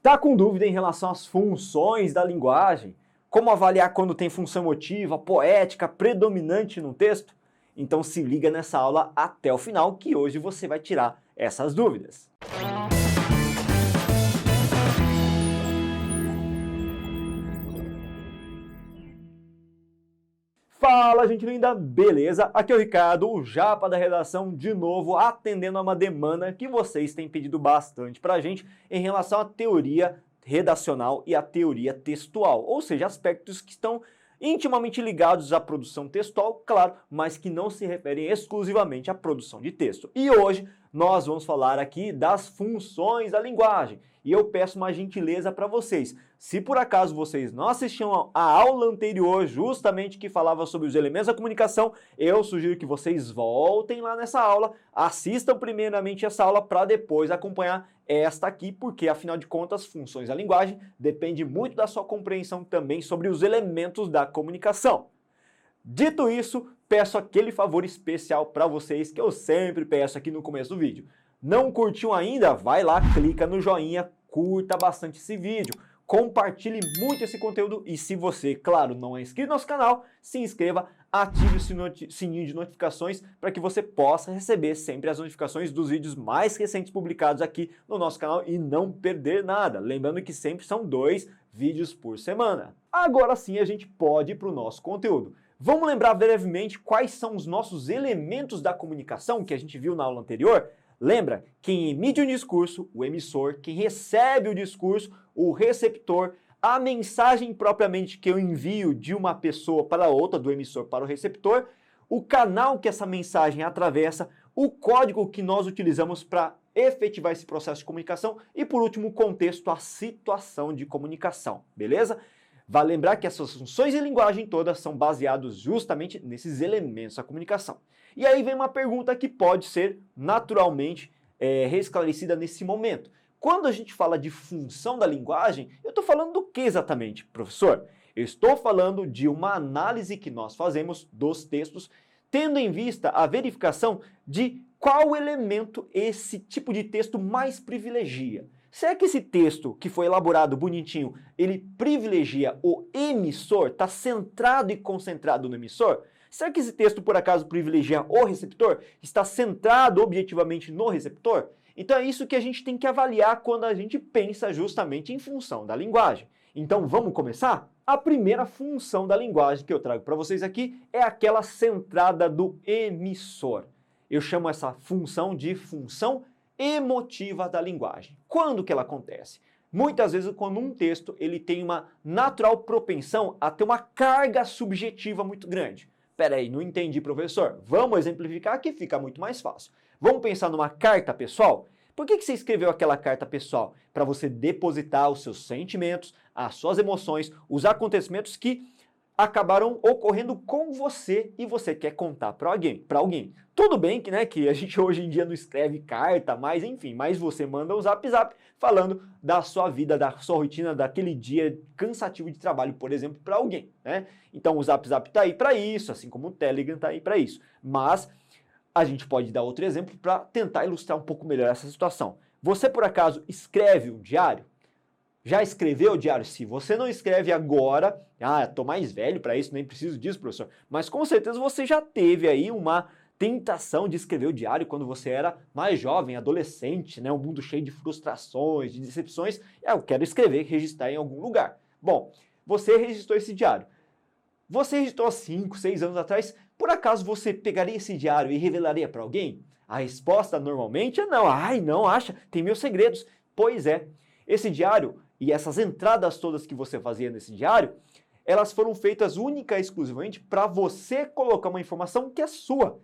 Tá com dúvida em relação às funções da linguagem? Como avaliar quando tem função emotiva, poética, predominante no texto? Então se liga nessa aula até o final, que hoje você vai tirar essas dúvidas. Fala, gente linda, beleza? Aqui é o Ricardo, o Japa da redação, de novo atendendo a uma demanda que vocês têm pedido bastante pra gente em relação à teoria redacional e à teoria textual, ou seja, aspectos que estão intimamente ligados à produção textual, claro, mas que não se referem exclusivamente à produção de texto. E hoje nós vamos falar aqui das funções da linguagem. E eu peço uma gentileza para vocês. Se por acaso vocês não assistiram a aula anterior, justamente que falava sobre os elementos da comunicação, eu sugiro que vocês voltem lá nessa aula, assistam primeiramente essa aula para depois acompanhar esta aqui, porque afinal de contas, funções da linguagem depende muito da sua compreensão também sobre os elementos da comunicação. Dito isso, peço aquele favor especial para vocês que eu sempre peço aqui no começo do vídeo. Não curtiu ainda? Vai lá, clica no joinha, curta bastante esse vídeo, compartilhe muito esse conteúdo e se você, claro, não é inscrito no nosso canal, se inscreva, ative o sininho de notificações para que você possa receber sempre as notificações dos vídeos mais recentes publicados aqui no nosso canal e não perder nada. Lembrando que sempre são 2 vídeos por semana. Agora sim a gente pode ir para o nosso conteúdo. Vamos lembrar brevemente quais são os nossos elementos da comunicação que a gente viu na aula anterior? Lembra? Quem emite um discurso, o emissor, quem recebe o discurso, o receptor, a mensagem propriamente que eu envio de uma pessoa para outra, do emissor para o receptor, o canal que essa mensagem atravessa, o código que nós utilizamos para efetivar esse processo de comunicação e, por último, o contexto, a situação de comunicação, beleza? Vale lembrar que essas funções de linguagem todas são baseadas justamente nesses elementos da comunicação. E aí vem uma pergunta que pode ser naturalmente reesclarecida nesse momento. Quando a gente fala de função da linguagem, eu estou falando do que exatamente, professor? Eu estou falando de uma análise que nós fazemos dos textos, tendo em vista a verificação de qual elemento esse tipo de texto mais privilegia. Será que esse texto que foi elaborado bonitinho, ele privilegia o emissor, está centrado e concentrado no emissor? Será que esse texto, por acaso, privilegia o receptor? Está centrado objetivamente no receptor? Então é isso que a gente tem que avaliar quando a gente pensa justamente em função da linguagem. Então vamos começar? A primeira função da linguagem que eu trago para vocês aqui é aquela centrada do emissor. Eu chamo essa função de função emotiva da linguagem. Quando que ela acontece? Muitas vezes quando um texto ele tem uma natural propensão a ter uma carga subjetiva muito grande. Peraí, não entendi, professor. Vamos exemplificar que fica muito mais fácil. Vamos pensar numa carta pessoal? Por que você escreveu aquela carta pessoal? Para você depositar os seus sentimentos, as suas emoções, os acontecimentos que acabaram ocorrendo com você e você quer contar para alguém. Tudo bem que, que a gente hoje em dia não escreve carta, mas enfim, mas você manda um zap falando da sua vida, da sua rotina, daquele dia cansativo de trabalho, por exemplo, para alguém, né? Então o zap tá aí para isso, assim como o Telegram tá aí para isso. Mas a gente pode dar outro exemplo para tentar ilustrar um pouco melhor essa situação. Você por acaso escreve um diário? Já escreveu o diário? Se você não escreve agora, tô mais velho para isso, nem preciso disso, professor. Mas com certeza você já teve aí uma tentação de escrever o diário quando você era mais jovem, adolescente, né? Um mundo cheio de frustrações, de decepções. Eu quero escrever, registrar em algum lugar. Bom, você registrou esse diário. Você registrou há 5, 6 anos atrás. Por acaso você pegaria esse diário e revelaria para alguém? A resposta normalmente é não. Não, acha? Tem meus segredos. Pois é, esse diário e essas entradas todas que você fazia nesse diário, elas foram feitas única e exclusivamente para você colocar uma informação que é sua.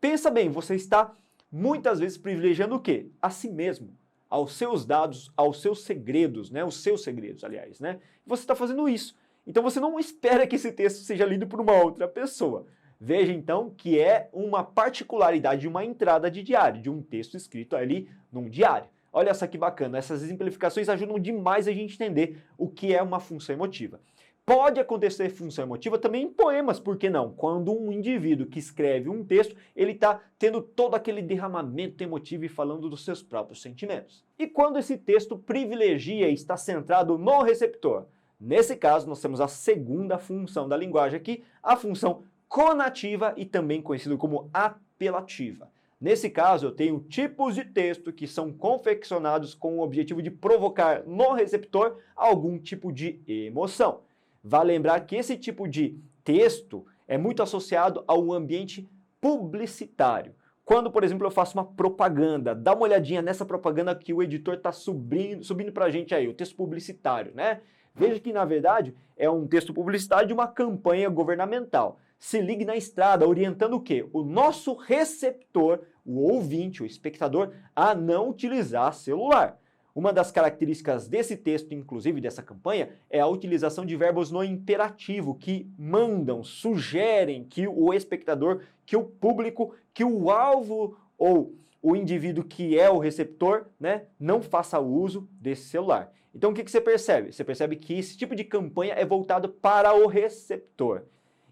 Pensa bem, você está muitas vezes privilegiando o quê? A si mesmo, aos seus dados, aos seus segredos, né? Os seus segredos, aliás, né? Você está fazendo isso. Então você não espera que esse texto seja lido por uma outra pessoa. Veja então que é uma particularidade de uma entrada de diário, de um texto escrito ali num diário. Olha só que bacana, essas exemplificações ajudam demais a gente entender o que é uma função emotiva. Pode acontecer função emotiva também em poemas, por que não? Quando um indivíduo que escreve um texto, ele está tendo todo aquele derramamento emotivo e falando dos seus próprios sentimentos. E quando esse texto privilegia e está centrado no receptor? Nesse caso, nós temos a segunda função da linguagem aqui, a função conativa e também conhecido como apelativa. Nesse caso, eu tenho tipos de texto que são confeccionados com o objetivo de provocar no receptor algum tipo de emoção. Vale lembrar que esse tipo de texto é muito associado ao ambiente publicitário. Quando, por exemplo, eu faço uma propaganda, dá uma olhadinha nessa propaganda que o editor está subindo para a gente aí, o texto publicitário, né? Veja que, na verdade, é um texto publicitário de uma campanha governamental. Se ligue na estrada, orientando o quê? O nosso receptor, o ouvinte, o espectador, a não utilizar celular. Uma das características desse texto, inclusive dessa campanha, é a utilização de verbos no imperativo, que mandam, sugerem que o espectador, que o público, que o alvo ou o indivíduo que é o receptor, né, não faça uso desse celular. Então o que você percebe? Você percebe que esse tipo de campanha é voltado para o receptor.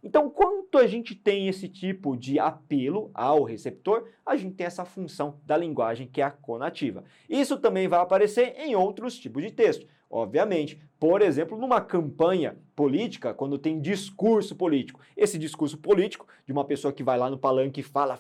Então, quando a gente tem esse tipo de apelo ao receptor, a gente tem essa função da linguagem que é a conativa. Isso também vai aparecer em outros tipos de texto. Obviamente, por exemplo, numa campanha política, quando tem discurso político. Esse discurso político de uma pessoa que vai lá no palanque e fala,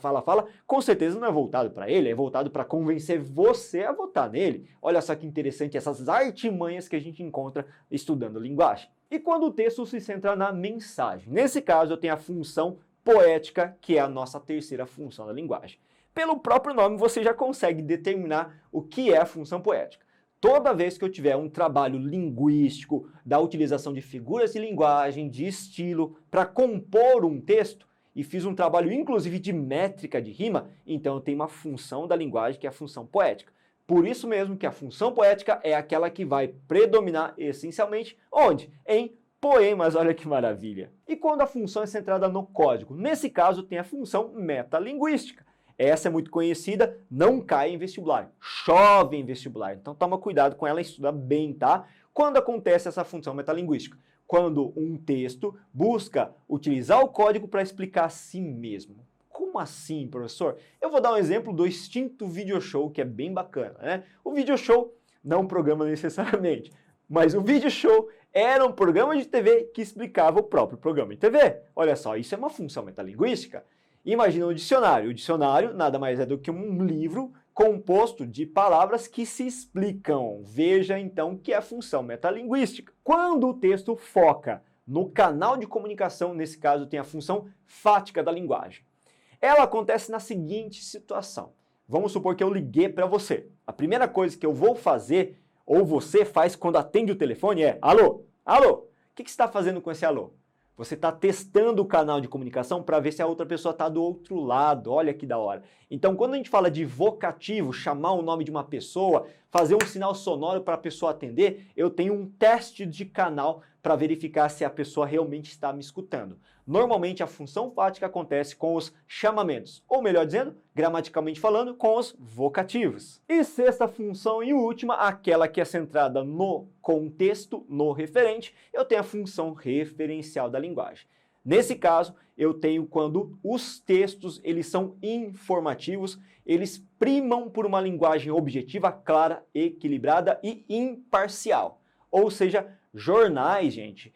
com certeza não é voltado para ele, é voltado para convencer você a votar nele. Olha só que interessante essas artimanhas que a gente encontra estudando linguagem. E quando o texto se centra na mensagem? Nesse caso, eu tenho a função poética, que é a nossa terceira função da linguagem. Pelo próprio nome, você já consegue determinar o que é a função poética. Toda vez que eu tiver um trabalho linguístico, da utilização de figuras de linguagem, de estilo, para compor um texto, e fiz um trabalho inclusive de métrica de rima, então eu tenho uma função da linguagem que é a função poética. Por isso mesmo que a função poética é aquela que vai predominar essencialmente onde? Em poemas, olha que maravilha. E quando a função é centrada no código? Nesse caso tem a função metalinguística. Essa é muito conhecida, não cai em vestibular, chove em vestibular. Então toma cuidado com ela e estuda bem, tá? Quando acontece essa função metalinguística? Quando um texto busca utilizar o código para explicar a si mesmo. Como assim, professor? Eu vou dar um exemplo do extinto Video Show, que é bem bacana, né? O Video Show, não um programa necessariamente, mas o Video Show era um programa de TV que explicava o próprio programa de TV. Olha só, isso é uma função metalinguística. Imagina o dicionário. O dicionário nada mais é do que um livro composto de palavras que se explicam. Veja, então, que é a função metalinguística. Quando o texto foca no canal de comunicação, nesse caso tem a função fática da linguagem. Ela acontece na seguinte situação. Vamos supor que eu liguei para você. A primeira coisa que eu vou fazer, ou você faz quando atende o telefone é alô, alô. O que você está fazendo com esse alô? Você está testando o canal de comunicação para ver se a outra pessoa está do outro lado. Olha que da hora. Então, quando a gente fala de vocativo, chamar o nome de uma pessoa, fazer um sinal sonoro para a pessoa atender, eu tenho um teste de canal para verificar se a pessoa realmente está me escutando. Normalmente, a função fática acontece com os chamamentos, ou melhor dizendo, gramaticalmente falando, com os vocativos. E sexta função e última, aquela que é centrada no contexto, no referente, eu tenho a função referencial da linguagem. Nesse caso, eu tenho quando os textos eles são informativos, eles primam por uma linguagem objetiva, clara, equilibrada e imparcial. Ou seja, jornais, gente,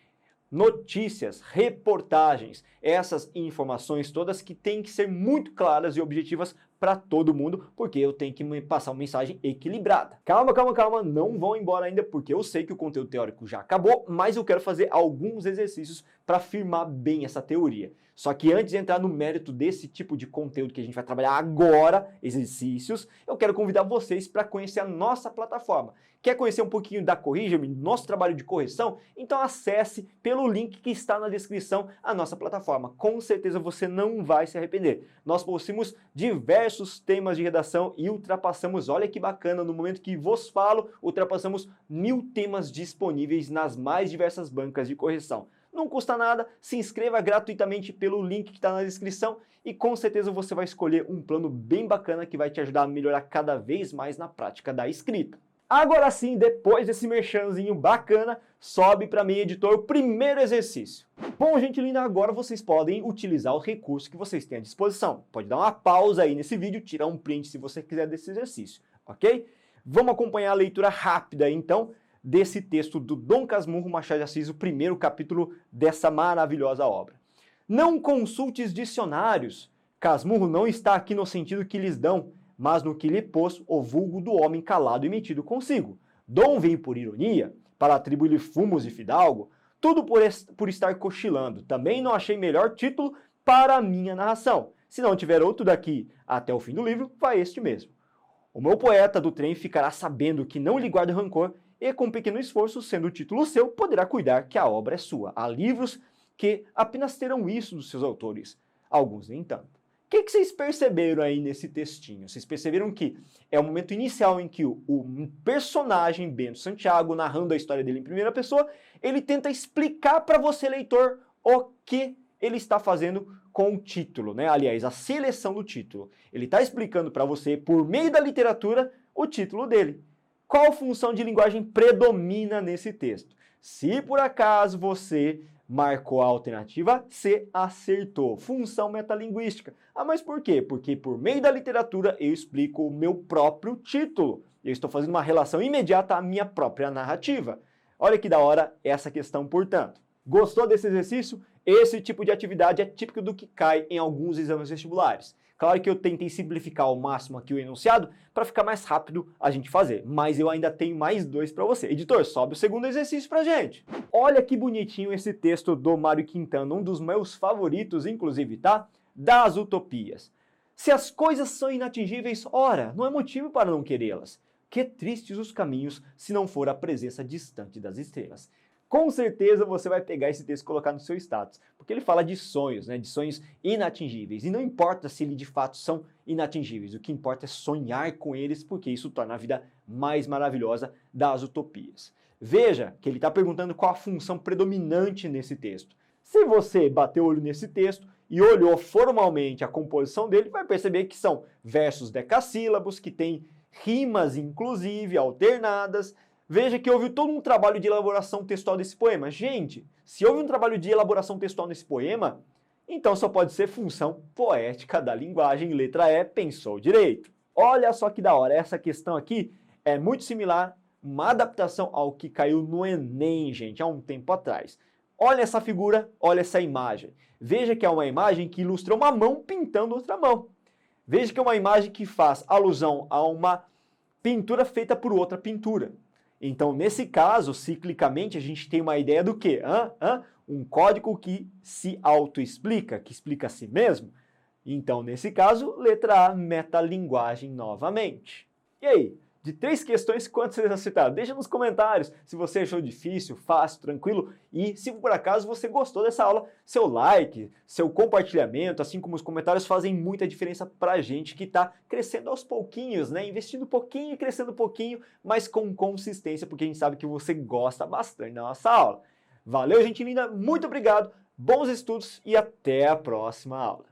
notícias, reportagens, essas informações todas que têm que ser muito claras e objetivas para todo mundo, porque eu tenho que passar uma mensagem equilibrada. Calma, calma, calma, não vão embora ainda, porque eu sei que o conteúdo teórico já acabou, mas eu quero fazer alguns exercícios para afirmar bem essa teoria. Só que antes de entrar no mérito desse tipo de conteúdo que a gente vai trabalhar agora, exercícios, eu quero convidar vocês para conhecer a nossa plataforma. Quer conhecer um pouquinho da Corrija-me, nosso trabalho de correção? Então acesse pelo link que está na descrição a nossa plataforma. Com certeza você não vai se arrepender. Nós possuímos diversos temas de redação e ultrapassamos, olha que bacana, no momento que vos falo, ultrapassamos 1000 temas disponíveis nas mais diversas bancas de correção. Não custa nada, se inscreva gratuitamente pelo link que está na descrição e com certeza você vai escolher um plano bem bacana que vai te ajudar a melhorar cada vez mais na prática da escrita. Agora sim, depois desse merchanzinho bacana, sobe para mim, editor, o primeiro exercício. Bom, gente linda, agora vocês podem utilizar o recurso que vocês têm à disposição. Pode dar uma pausa aí nesse vídeo, tirar um print se você quiser desse exercício, ok? Vamos acompanhar a leitura rápida, então, desse texto do Dom Casmurro Machado de Assis, o primeiro capítulo dessa maravilhosa obra. Não consultes dicionários. Casmurro não está aqui no sentido que lhes dão, mas no que lhe pôs o vulgo do homem calado e metido consigo. Dom vem por ironia, para atribuir-lhe fumos de fidalgo, tudo por estar cochilando. Também não achei melhor título para a minha narração. Se não tiver outro daqui até o fim do livro, vai este mesmo. O meu poeta do trem ficará sabendo que não lhe guardo rancor e com pequeno esforço, sendo o título seu, poderá cuidar que a obra é sua. Há livros que apenas terão isso dos seus autores, alguns nem tanto. O que vocês perceberam aí nesse textinho? Vocês perceberam que é o momento inicial em que o personagem Bento Santiago, narrando a história dele em primeira pessoa, ele tenta explicar para você, leitor, o que ele está fazendo com o título, né? Aliás, a seleção do título. Ele está explicando para você, por meio da literatura, o título dele. Qual função de linguagem predomina nesse texto? Se por acaso você marcou a alternativa C, acertou. Função metalinguística. Ah, mas por quê? Porque por meio da literatura eu explico o meu próprio título. Eu estou fazendo uma relação imediata à minha própria narrativa. Olha que da hora essa questão, portanto. Gostou desse exercício? Esse tipo de atividade é típico do que cai em alguns exames vestibulares. Claro que eu tentei simplificar ao máximo aqui o enunciado para ficar mais rápido a gente fazer, mas eu ainda tenho mais dois para você. Editor, sobe o segundo exercício pra gente. Olha que bonitinho esse texto do Mário Quintana, um dos meus favoritos, inclusive, tá? Das utopias. Se as coisas são inatingíveis, ora, não é motivo para não querê-las. Que tristes os caminhos se não for a presença distante das estrelas. Com certeza você vai pegar esse texto e colocar no seu status, porque ele fala de sonhos, né, de sonhos inatingíveis, e não importa se eles de fato são inatingíveis, o que importa é sonhar com eles, porque isso torna a vida mais maravilhosa das utopias. Veja que ele está perguntando qual a função predominante nesse texto. Se você bater o olho nesse texto e olhou formalmente a composição dele, vai perceber que são versos decassílabos, que têm rimas inclusive alternadas. Veja que houve todo um trabalho de elaboração textual desse poema. Gente, se houve um trabalho de elaboração textual nesse poema, então só pode ser função poética da linguagem, letra E, pensou direito. Olha só que da hora, essa questão aqui é muito similar, uma adaptação ao que caiu no Enem, gente, há um tempo atrás. Olha essa figura, olha essa imagem. Veja que é uma imagem que ilustra uma mão pintando outra mão. Veja que é uma imagem que faz alusão a uma pintura feita por outra pintura. Então, nesse caso, ciclicamente, a gente tem uma ideia do quê? Um código que se autoexplica, que explica a si mesmo. Então, nesse caso, letra A, metalinguagem novamente. E aí? De 3 questões, quantas vocês acertaram? Deixa nos comentários se você achou difícil, fácil, tranquilo. E se por acaso você gostou dessa aula, seu like, seu compartilhamento, assim como os comentários fazem muita diferença pra gente que tá crescendo aos pouquinhos, né? Investindo um pouquinho e crescendo um pouquinho, mas com consistência, porque a gente sabe que você gosta bastante da nossa aula. Valeu, gente linda, muito obrigado, bons estudos e até a próxima aula.